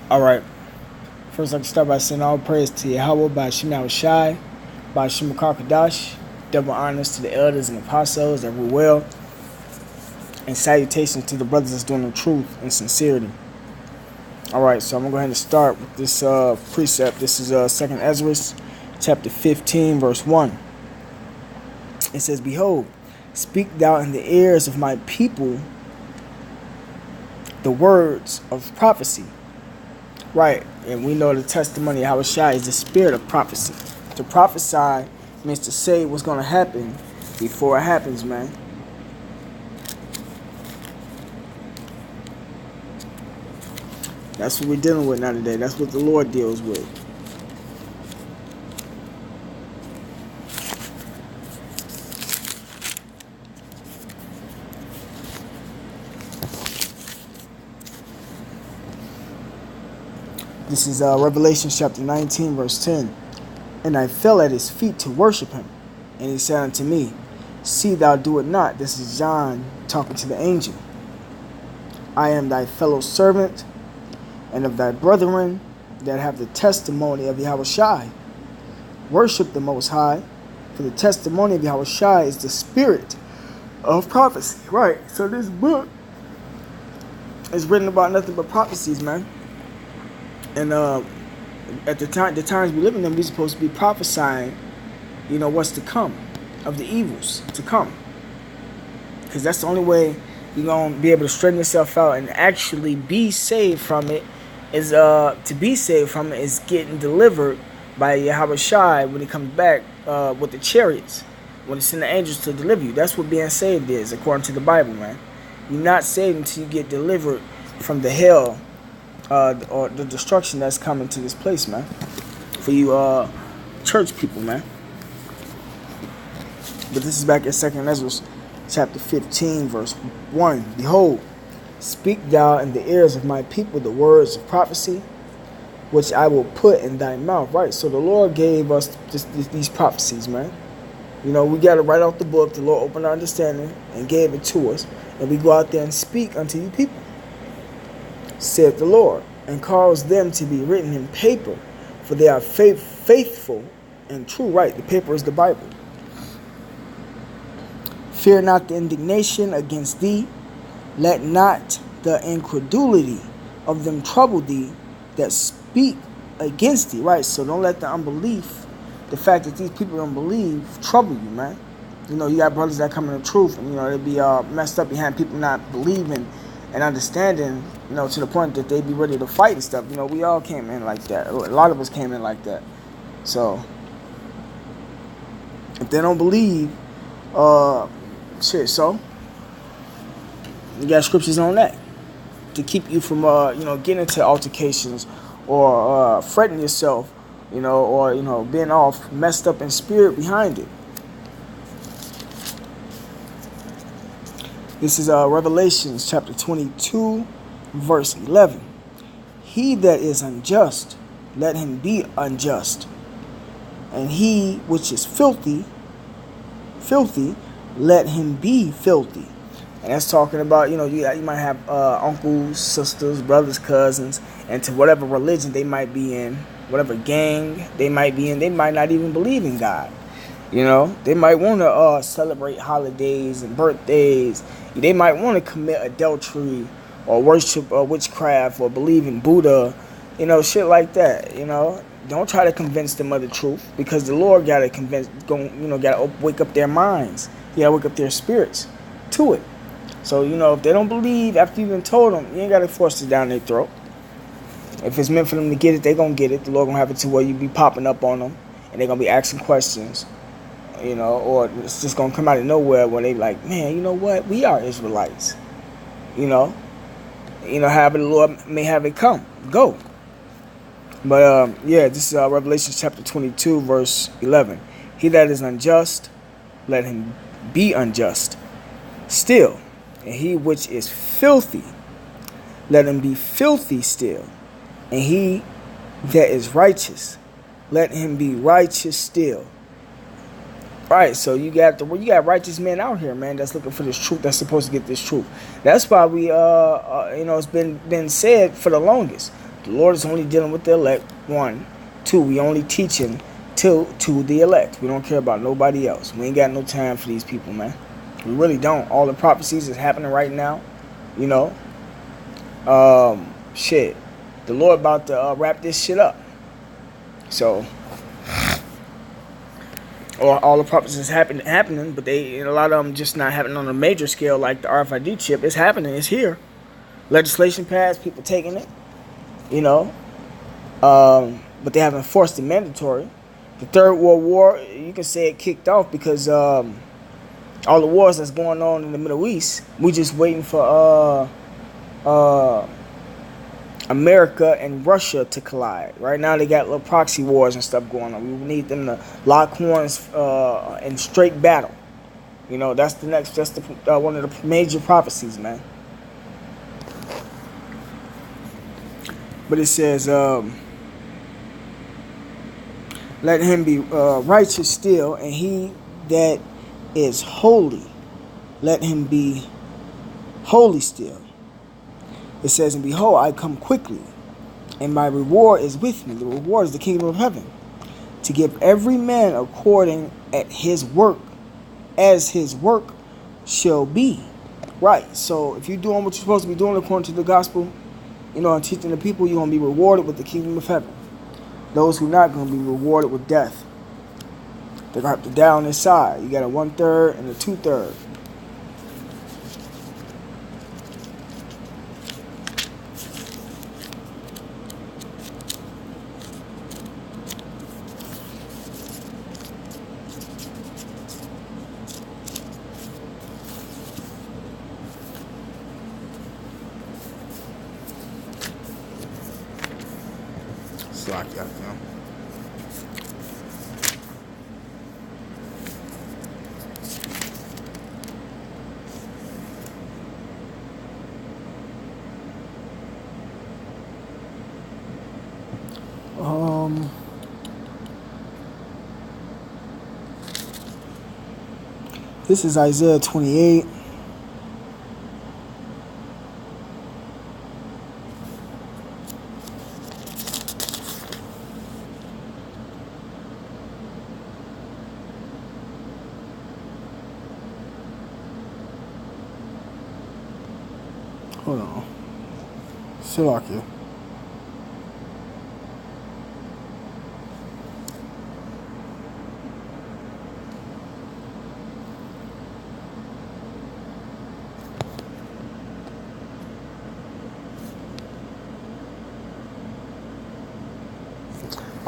All right. First, I can start by saying all praise to Yahweh by Shema Shai, by Shema Karkadash. Double honors to the elders and apostles that rule well, and salutations to the brothers that's doing the truth and sincerity. All right, so I'm gonna go ahead and start with this precept. This is Second Ezra, chapter 15, verse 1. It says, "Behold, speak thou in the ears of my people the words of prophecy." Right, and we know the testimony of Yahushua is the spirit of prophecy. To prophesy means to say what's going to happen before it happens, man. That's what we're dealing with now today. That's what the Lord deals with. This is Revelation chapter 19, verse 10. "And I fell at his feet to worship him. And he said unto me, See thou do it not." This is John talking to the angel. "I am thy fellow servant and of thy brethren that have the testimony of Yahushua. Worship the Most High, for the testimony of Yahushua is the spirit of prophecy." Right, so this book is written about nothing but prophecies, man. And at the times we live in them, we're supposed to be prophesying, what's to come, of the evils to come. Because that's the only way you're going to be able to straighten yourself out and actually be saved from it. To be saved from it is getting delivered by Yahweh Shai when he comes back with the chariots, when he sends the angels to deliver you. That's what being saved is, according to the Bible, man. You're not saved until you get delivered from the hell or the destruction that's coming to this place, man. For you church people, man. But this is back in 2nd Ezra chapter 15, verse 1. "Behold, speak thou in the ears of my people the words of prophecy, which I will put in thy mouth." Right, so the Lord gave us these prophecies, man. We got to write out the book. The Lord opened our understanding and gave it to us. And we go out there and speak unto you people, saith the Lord, and cause them to be written in paper, for they are faithful and true. Right, the paper is the Bible. "Fear not the indignation against thee. Let not the incredulity of them trouble thee that speak against thee." Right, so don't let the unbelief, the fact that these people don't believe, trouble you, man. You got brothers that come in the truth, and they be messed up behind people not believing and understanding, to the point that they be ready to fight and stuff. We all came in like that. A lot of us came in like that. So if they don't believe, so you got scriptures on that to keep you from getting into altercations or fretting yourself, or being all messed up in spirit behind it. This is Revelation chapter 22, verse 11. "He that is unjust, let him be unjust. And he which is filthy, let him be filthy." And that's talking about, you might have uncles, sisters, brothers, cousins, and to whatever religion they might be in, whatever gang they might be in, they might not even believe in God. They might want to celebrate holidays and birthdays. They might want to commit adultery or worship witchcraft or believe in Buddha, shit like that. Don't try to convince them of the truth, because the Lord gotta gotta wake up their minds. You gotta wake up their spirits to it. So if they don't believe after you've been told them, you ain't gotta force it down their throat. If it's meant for them to get it, they gonna get it. The Lord gonna have it to where you be popping up on them, and they gonna be asking questions. Or it's just gonna come out of nowhere when they like, man, you know what? We are Israelites. However the Lord may have it go. But this is Revelation chapter 22, verse 11. "He that is unjust, let him be unjust still. And he which is filthy, let him be filthy still. And he that is righteous, let him be righteous still." Right, so you got righteous men out here, man, that's looking for this truth, that's supposed to get this truth. That's why we it's been said for the longest. The Lord is only dealing with the elect. One. Two, we only teaching to the elect. We don't care about nobody else. We ain't got no time for these people, man. We really don't. All the prophecies is happening right now. You know. Shit. The Lord about to wrap this shit up. So, or all the prophecies happening, but a lot of them just not happening on a major scale like the RFID chip. It's happening. It's here. Legislation passed. People taking it. You know. But they haven't forced it mandatory. The Third World War, you can say it kicked off because all the wars that's going on in the Middle East, we just waiting for America and Russia to collide. Right now they got little proxy wars and stuff going on. We need them to lock horns in straight battle. You know, that's the one of the major prophecies, man. But it says, let him be righteous still, and he that is holy, let him be holy still. It says, and behold, I come quickly, and my reward is with me. The reward is the kingdom of heaven, to give every man according at his work, as his work shall be. Right. So if you're doing what you're supposed to be doing according to the gospel, you know, and teaching the people, you're going to be rewarded with the kingdom of heaven. Those who not going to be rewarded with death. They're going to have to die on this side. You got a 1/3 and a 2/3. Slack out, you know. This is Isaiah 28. Hold on. Salakia.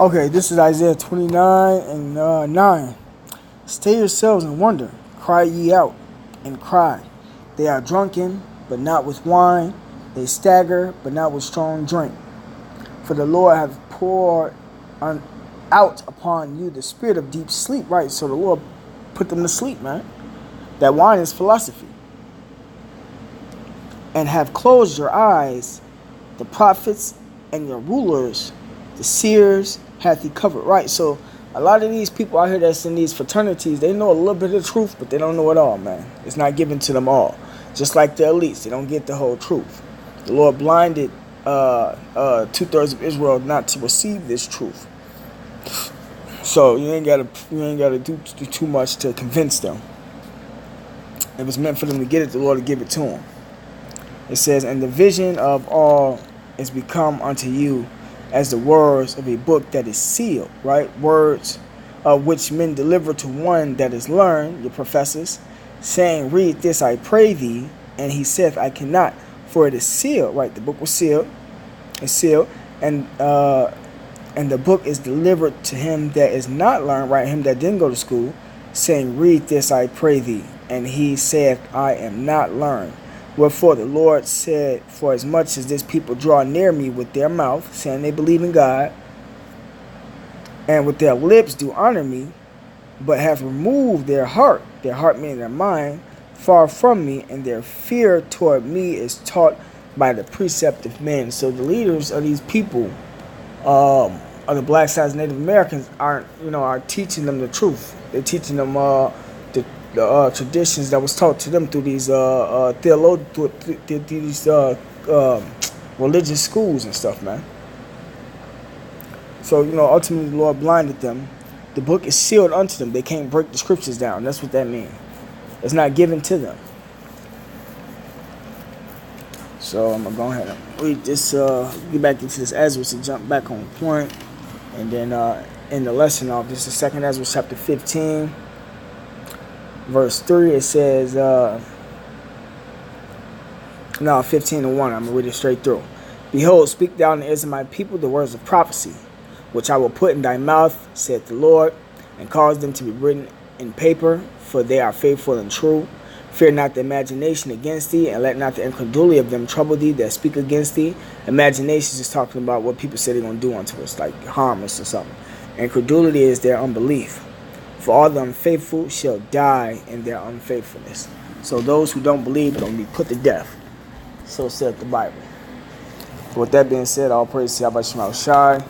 Okay, this is Isaiah 29 and 9. Stay yourselves and wonder. Cry ye out and cry. They are drunken, but not with wine. They stagger, but not with strong drink. For the Lord hath poured out upon you the spirit of deep sleep. Right, so the Lord put them to sleep, man. That wine is philosophy. And have closed your eyes, the prophets and your rulers, the seers hath he covered. Right, so a lot of these people out here that's in these fraternities, they know a little bit of the truth, but they don't know it all, man. It's not given to them all. Just like the elites, they don't get the whole truth. The Lord blinded 2/3 of Israel not to receive this truth. So you ain't gotta do too much to convince them. If it's meant for them to get it, the Lord will give it to them. It says, and the vision of all is become unto you as the words of a book that is sealed, right? Words which men deliver to one that is learned, your professors, saying, read this, I pray thee. And he saith, I cannot, for it is sealed, right? The book was sealed. It's sealed. And the book is delivered to him that is not learned, right? Him that didn't go to school, saying, read this, I pray thee. And he saith, I am not learned. Wherefore the Lord said, for as much as this people draw near me with their mouth, saying they believe in God, and with their lips do honor me, but have removed their heart meaning their mind, far from me, and their fear toward me is taught by the precept of men. So the leaders of these people, of the black sides, Native Americans, are teaching them the truth. They're teaching them the traditions that was taught to them through these religious schools and stuff, man. So, ultimately the Lord blinded them. The book is sealed unto them. They can't break the scriptures down. That's what that means. It's not given to them. So I'm going to go ahead and read this, get back into this Ezra to jump back on point. And then in the lesson off, this is 2nd Ezra chapter 15, verse 3. It says, 15 and 1. I'm going to read it straight through. Behold, speak thou in the ears of my people the words of prophecy, which I will put in thy mouth, saith the Lord, and cause them to be written in paper, for they are faithful and true. Fear not the imagination against thee, and let not the incredulity of them trouble thee that speak against thee. Imagination is talking about what people say they're going to do unto us, like harm us or something. Incredulity is their unbelief. For all the unfaithful shall die in their unfaithfulness. So those who don't believe are going to be put to death. So saith the Bible. With that being said, all praise to Yahweh Shema Shai.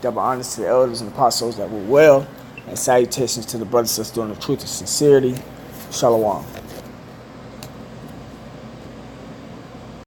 Double honors to the elders and apostles that were well. And salutations to the brothers and sisters doing the truth and sincerity. Shalom.